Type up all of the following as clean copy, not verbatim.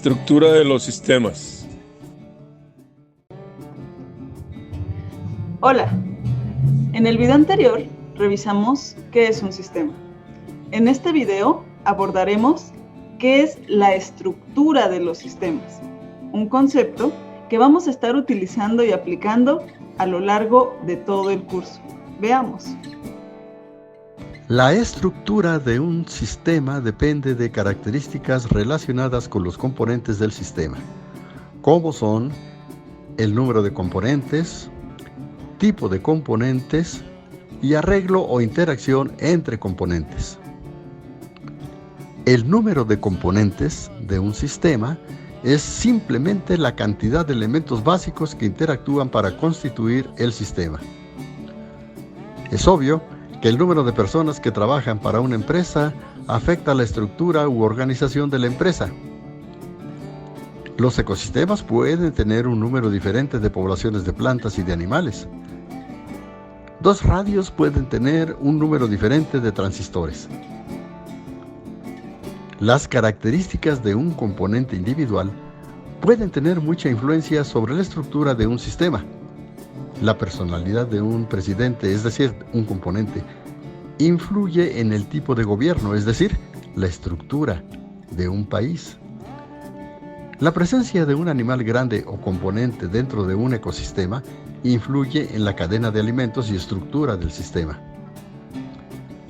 Estructura de los sistemas. Hola, en el video anterior revisamos qué es un sistema. En este video abordaremos qué es la estructura de los sistemas, un concepto que vamos a estar utilizando y aplicando a lo largo de todo el curso. Veamos. La estructura de un sistema depende de características relacionadas con los componentes del sistema, como son el número de componentes, tipo de componentes y arreglo o interacción entre componentes. El número de componentes de un sistema es simplemente la cantidad de elementos básicos que interactúan para constituir el sistema. Es obvio que el número de personas que trabajan para una empresa afecta la estructura u organización de la empresa. Los ecosistemas pueden tener un número diferente de poblaciones de plantas y de animales. Dos radios pueden tener un número diferente de transistores. Las características de un componente individual pueden tener mucha influencia sobre la estructura de un sistema. La personalidad de un presidente, es decir, un componente, influye en el tipo de gobierno, es decir, la estructura de un país. La presencia de un animal grande o componente dentro de un ecosistema influye en la cadena de alimentos y estructura del sistema.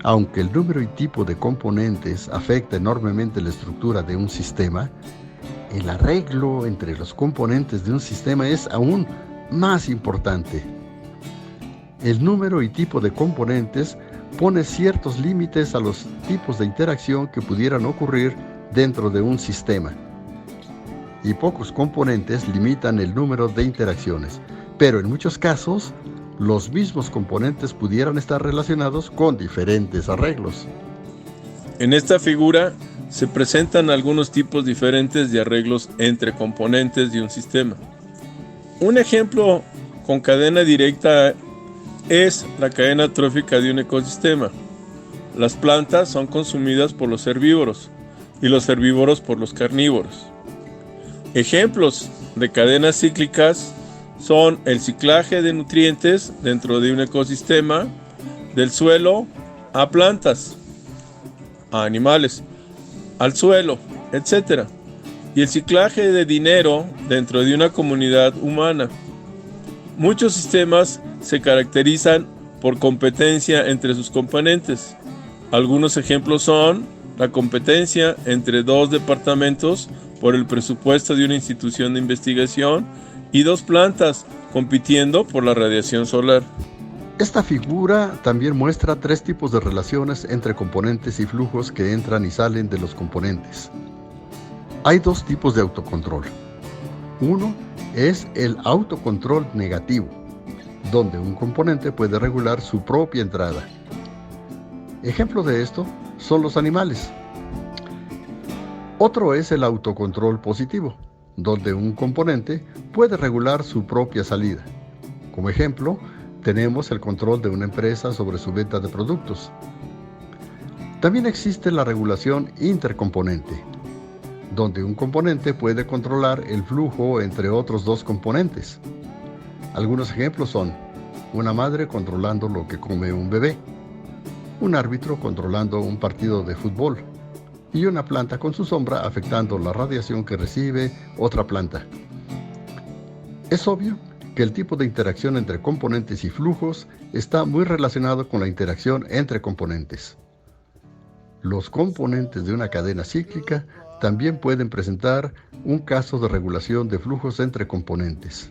Aunque el número y tipo de componentes afecta enormemente la estructura de un sistema, el arreglo entre los componentes de un sistema es aún más importante. El número y tipo de componentes pone ciertos límites a los tipos de interacción que pudieran ocurrir dentro de un sistema. Y pocos componentes limitan el número de interacciones, pero en muchos casos, los mismos componentes pudieran estar relacionados con diferentes arreglos. En esta figura se presentan algunos tipos diferentes de arreglos entre componentes de un sistema. Un ejemplo con cadena directa es la cadena trófica de un ecosistema. Las plantas son consumidas por los herbívoros y los herbívoros por los carnívoros. Ejemplos de cadenas cíclicas son el ciclaje de nutrientes dentro de un ecosistema, del suelo a plantas, a animales, al suelo, etc. Y el ciclaje de dinero dentro de una comunidad humana. Muchos sistemas se caracterizan por competencia entre sus componentes. Algunos ejemplos son la competencia entre dos departamentos por el presupuesto de una institución de investigación y dos plantas compitiendo por la radiación solar. Esta figura también muestra tres tipos de relaciones entre componentes y flujos que entran y salen de los componentes. Hay dos tipos de autocontrol. Uno es el autocontrol negativo, donde un componente puede regular su propia entrada. Ejemplo de esto son los animales. Otro es el autocontrol positivo, donde un componente puede regular su propia salida. Como ejemplo, tenemos el control de una empresa sobre su venta de productos. También existe la regulación intercomponente, donde un componente puede controlar el flujo entre otros dos componentes. Algunos ejemplos son una madre controlando lo que come un bebé, un árbitro controlando un partido de fútbol y una planta con su sombra afectando la radiación que recibe otra planta. Es obvio que el tipo de interacción entre componentes y flujos está muy relacionado con la interacción entre componentes. Los componentes de una cadena cíclica también pueden presentar un caso de regulación de flujos entre componentes.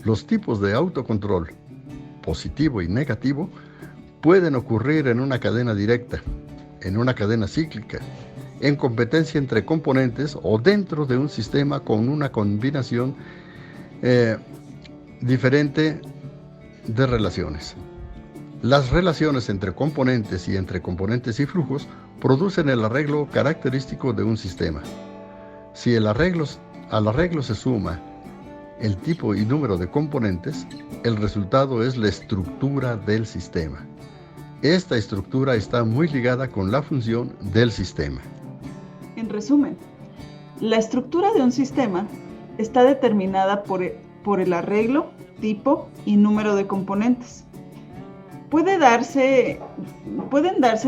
Los tipos de autocontrol, positivo y negativo, pueden ocurrir en una cadena directa, en una cadena cíclica, en competencia entre componentes o dentro de un sistema con una combinación diferente de relaciones. Las relaciones entre componentes y entre componentes y flujos producen el arreglo característico de un sistema. Si al arreglo se suma el tipo y número de componentes, el resultado es la estructura del sistema. Esta estructura está muy ligada con la función del sistema. En resumen, La estructura de un sistema está determinada por el arreglo, tipo y número de componentes. Pueden darse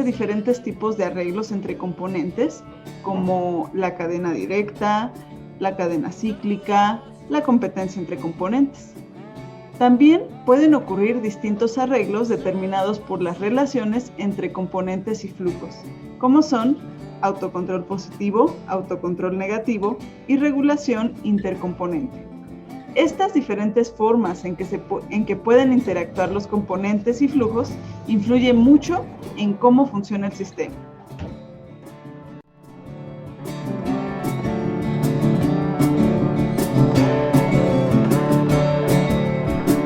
diferentes tipos de arreglos entre componentes, como la cadena directa, la cadena cíclica, la competencia entre componentes. También pueden ocurrir distintos arreglos determinados por las relaciones entre componentes y flujos, como son autocontrol positivo, autocontrol negativo y regulación intercomponente. Estas diferentes formas en que pueden interactuar los componentes y flujos influyen mucho en cómo funciona el sistema.